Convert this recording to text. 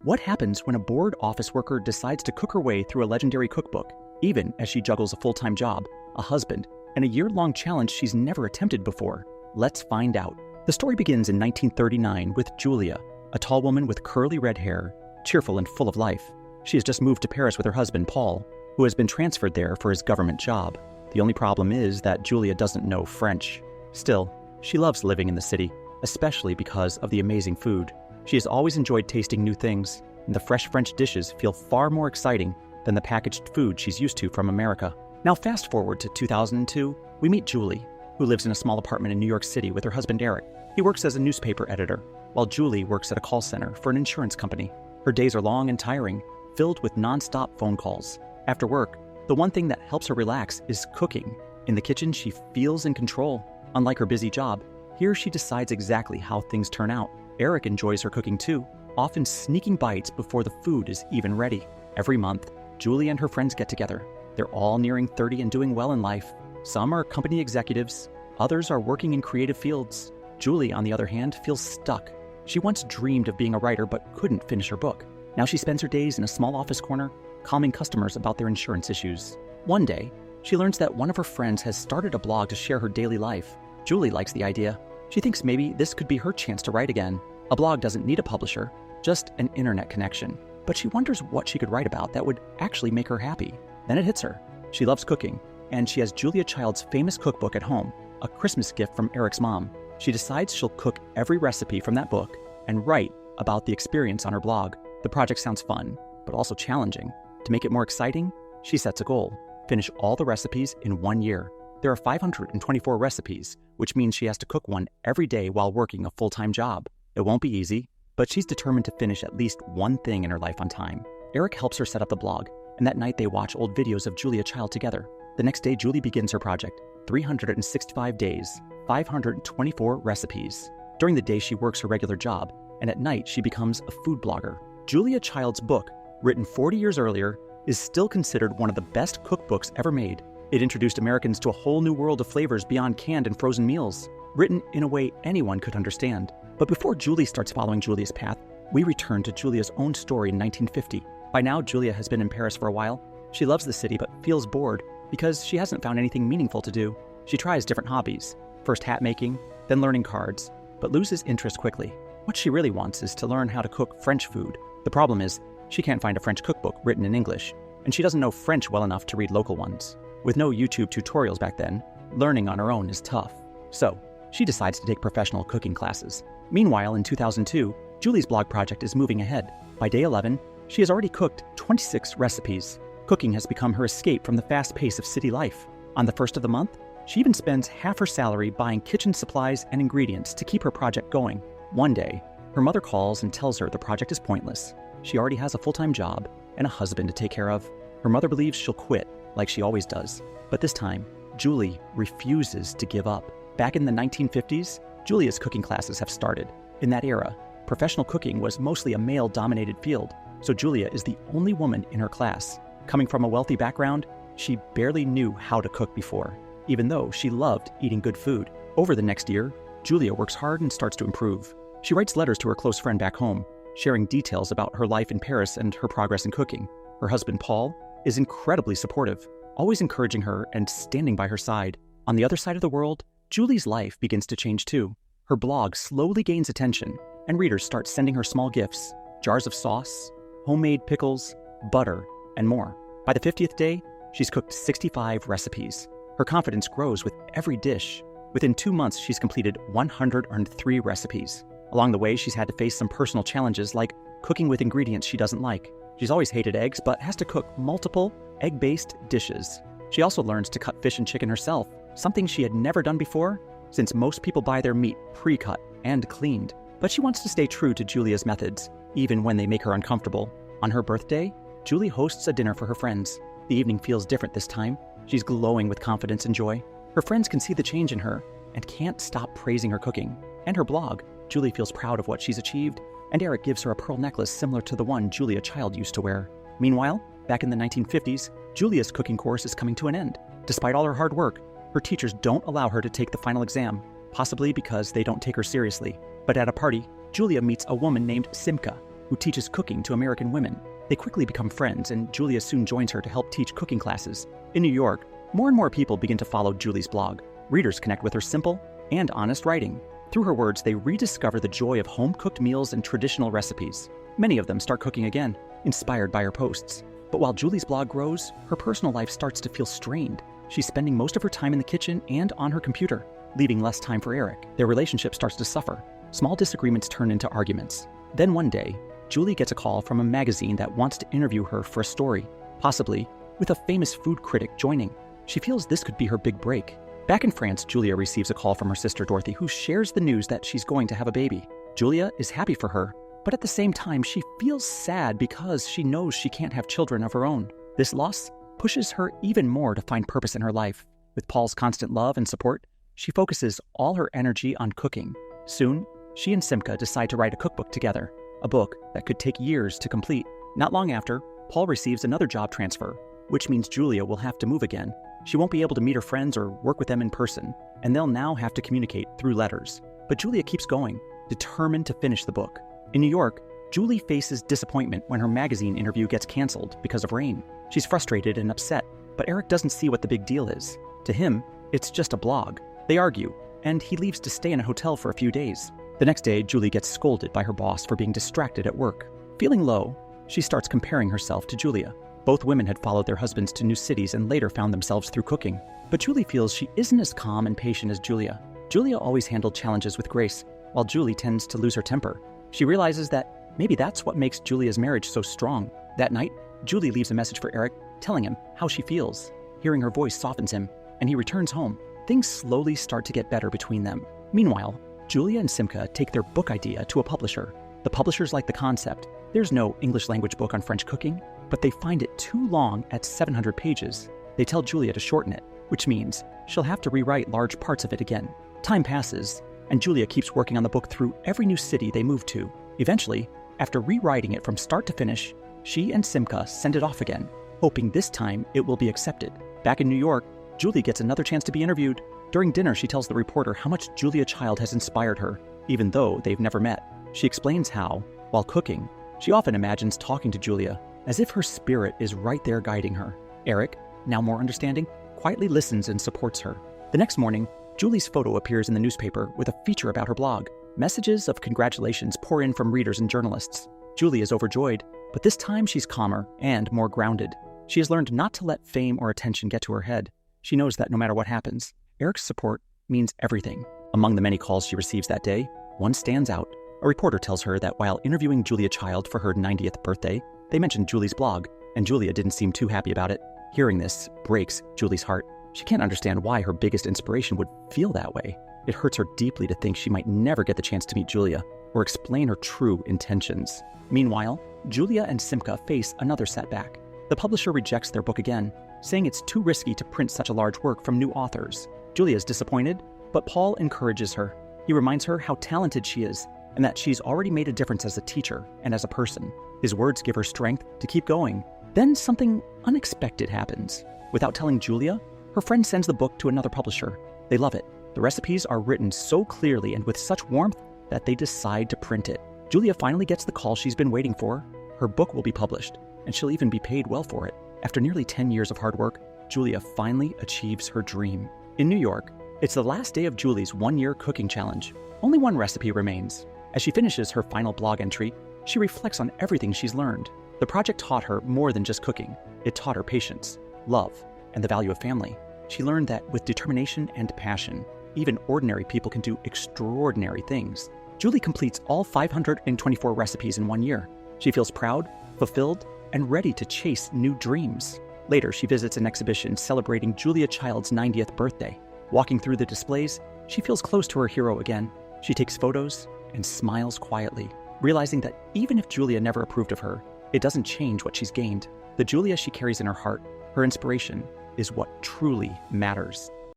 What happens when a bored office worker decides to cook her way through a legendary cookbook, even as she juggles a full-time job, a husband, and a year-long challenge she's never attempted before? Let's find out. The story begins in 1939 with Julia, a tall woman with curly red hair, cheerful and full of life. She has just moved to Paris with her husband, Paul, who has been transferred there for his government job. The only problem is that Julia doesn't know French. Still, she loves living in the city, especially because of the amazing food. She has always enjoyed tasting new things, and the fresh French dishes feel far more exciting than the packaged food she's used to from America. Now fast forward to 2002, we meet Julie, who lives in a small apartment in New York City with her husband Eric. He works as a newspaper editor, while Julie works at a call center for an insurance company. Her days are long and tiring, filled with non-stop phone calls. After work, the one thing that helps her relax is cooking. In the kitchen, she feels in control. Unlike her busy job, here she decides exactly how things turn out. Eric enjoys her cooking too, often sneaking bites before the food is even ready. Every month, Julie and her friends get together. They're all nearing 30 and doing well in life. Some are company executives, others are working in creative fields. Julie, on the other hand, feels stuck. She once dreamed of being a writer but couldn't finish her book. Now she spends her days in a small office corner, calming customers about their insurance issues. One day, she learns that one of her friends has started a blog to share her daily life. Julie likes the idea. She thinks maybe this could be her chance to write again. A blog doesn't need a publisher, just an internet connection. But she wonders what she could write about that would actually make her happy. Then it hits her. She loves cooking, and she has Julia Child's famous cookbook at home, a Christmas gift from Eric's mom. She decides she'll cook every recipe from that book and write about the experience on her blog. The project sounds fun, but also challenging. To make it more exciting, she sets a goal: finish all the recipes in 1 year. There are 524 recipes, which means she has to cook one every day while working a full-time job. It won't be easy, but she's determined to finish at least one thing in her life on time. Eric helps her set up the blog, and that night they watch old videos of Julia Child together. The next day, Julie begins her project. 365 days, 524 recipes. During the day, she works her regular job, and at night, she becomes a food blogger. Julia Child's book, written 40 years earlier, is still considered one of the best cookbooks ever made. It introduced Americans to a whole new world of flavors beyond canned and frozen meals, written in a way anyone could understand. But before Julie starts following Julia's path, we return to Julia's own story in 1950. By now, Julia has been in Paris for a while. She loves the city but feels bored because she hasn't found anything meaningful to do. She tries different hobbies, first hat making, then learning cards, but loses interest quickly. What she really wants is to learn how to cook French food. The problem is, she can't find a French cookbook written in English, and she doesn't know French well enough to read local ones. With no YouTube tutorials back then, learning on her own is tough. So, she decides to take professional cooking classes. Meanwhile, in 2002, Julie's blog project is moving ahead. By day 11, she has already cooked 26 recipes. Cooking has become her escape from the fast pace of city life. On the first of the month, she even spends half her salary buying kitchen supplies and ingredients to keep her project going. One day, her mother calls and tells her the project is pointless. She already has a full-time job and a husband to take care of. Her mother believes she'll quit, like she always does. But this time, Julie refuses to give up. Back in the 1950s, Julia's cooking classes have started. In that era, professional cooking was mostly a male-dominated field, so Julia is the only woman in her class. Coming from a wealthy background, she barely knew how to cook before, even though she loved eating good food. Over the next year, Julia works hard and starts to improve. She writes letters to her close friend back home, sharing details about her life in Paris and her progress in cooking. Her husband, Paul, is incredibly supportive, always encouraging her and standing by her side. On the other side of the world, Julie's life begins to change too. Her blog slowly gains attention, and readers start sending her small gifts, jars of sauce, homemade pickles, butter, and more. By the 50th day, she's cooked 65 recipes. Her confidence grows with every dish. Within 2 months, she's completed 103 recipes. Along the way, she's had to face some personal challenges like cooking with ingredients she doesn't like. She's always hated eggs, but has to cook multiple egg-based dishes. She also learns to cut fish and chicken herself, something she had never done before, since most people buy their meat pre-cut and cleaned. But she wants to stay true to Julia's methods, even when they make her uncomfortable. On her birthday, Julie hosts a dinner for her friends. The evening feels different this time. She's glowing with confidence and joy. Her friends can see the change in her and can't stop praising her cooking and her blog. Julie feels proud of what she's achieved, and Eric gives her a pearl necklace similar to the one Julia Child used to wear. Meanwhile, back in the 1950s, Julia's cooking course is coming to an end. Despite all her hard work, her teachers don't allow her to take the final exam, possibly because they don't take her seriously. But at a party, Julia meets a woman named Simka. who teaches cooking to American women. They quickly become friends, and Julia soon joins her to help teach cooking classes. In New York, more and more people begin to follow Julie's blog. Readers connect with her simple and honest writing. Through her words, they rediscover the joy of home-cooked meals and traditional recipes. Many of them start cooking again, inspired by her posts. But while Julie's blog grows, her personal life starts to feel strained. She's spending most of her time in the kitchen and on her computer, leaving less time for Eric. Their relationship starts to suffer. Small disagreements turn into arguments. Then one day, Julie gets a call from a magazine that wants to interview her for a story, possibly with a famous food critic joining. She feels this could be her big break. Back in France, Julia receives a call from her sister Dorothy, who shares the news that she's going to have a baby. Julia is happy for her, but at the same time, she feels sad because she knows she can't have children of her own. This loss pushes her even more to find purpose in her life. With Paul's constant love and support, she focuses all her energy on cooking. Soon, she and Simca decide to write a cookbook together, a book that could take years to complete. Not long after, Paul receives another job transfer, which means Julia will have to move again. She won't be able to meet her friends or work with them in person, and they'll now have to communicate through letters. But Julia keeps going, determined to finish the book. In New York, Julie faces disappointment when her magazine interview gets canceled because of rain. She's frustrated and upset, but Eric doesn't see what the big deal is. To him, it's just a blog. They argue, and he leaves to stay in a hotel for a few days. The next day, Julie gets scolded by her boss for being distracted at work. Feeling low, she starts comparing herself to Julia. Both women had followed their husbands to new cities and later found themselves through cooking. But Julie feels she isn't as calm and patient as Julia. Julia always handled challenges with grace, while Julie tends to lose her temper. She realizes that maybe that's what makes Julia's marriage so strong. That night, Julie leaves a message for Eric, telling him how she feels. Hearing her voice softens him, and he returns home. Things slowly start to get better between them. Meanwhile, Julia and Simca take their book idea to a publisher. The publishers like the concept. There's no English language book on French cooking, but they find it too long at 700 pages. They tell Julia to shorten it, which means she'll have to rewrite large parts of it again. Time passes, and Julia keeps working on the book through every new city they move to. Eventually, after rewriting it from start to finish, she and Simca send it off again, hoping this time it will be accepted. Back in New York, Julie gets another chance to be interviewed. During dinner, she tells the reporter how much Julia Child has inspired her, even though they've never met. She explains how, while cooking, she often imagines talking to Julia, as if her spirit is right there guiding her. Eric, now more understanding, quietly listens and supports her. The next morning, Julie's photo appears in the newspaper with a feature about her blog. Messages of congratulations pour in from readers and journalists. Julie is overjoyed, but this time she's calmer and more grounded. She has learned not to let fame or attention get to her head. She knows that no matter what happens, Eric's support means everything. Among the many calls she receives that day, one stands out. A reporter tells her that while interviewing Julia Child for her 90th birthday, they mentioned Julie's blog, and Julia didn't seem too happy about it. Hearing this breaks Julie's heart. She can't understand why her biggest inspiration would feel that way. It hurts her deeply to think she might never get the chance to meet Julia or explain her true intentions. Meanwhile, Julia and Simca face another setback. The publisher rejects their book again, saying it's too risky to print such a large work from new authors. Julia is disappointed, but Paul encourages her. He reminds her how talented she is and that she's already made a difference as a teacher and as a person. His words give her strength to keep going. Then something unexpected happens. Without telling Julia, her friend sends the book to another publisher. They love it. The recipes are written so clearly and with such warmth that they decide to print it. Julia finally gets the call she's been waiting for. Her book will be published, and she'll even be paid well for it. After nearly 10 years of hard work, Julia finally achieves her dream. In New York, it's the last day of Julie's one-year cooking challenge. Only one recipe remains. As she finishes her final blog entry, she reflects on everything she's learned. The project taught her more than just cooking. It taught her patience, love, and the value of family. She learned that with determination and passion, even ordinary people can do extraordinary things. Julie completes all 524 recipes in 1 year. She feels proud, fulfilled, and ready to chase new dreams. Later, she visits an exhibition celebrating Julia Child's 90th birthday. Walking through the displays, she feels close to her hero again. She takes photos and smiles quietly, realizing that even if Julia never approved of her, it doesn't change what she's gained. The Julia she carries in her heart, her inspiration, is what truly matters.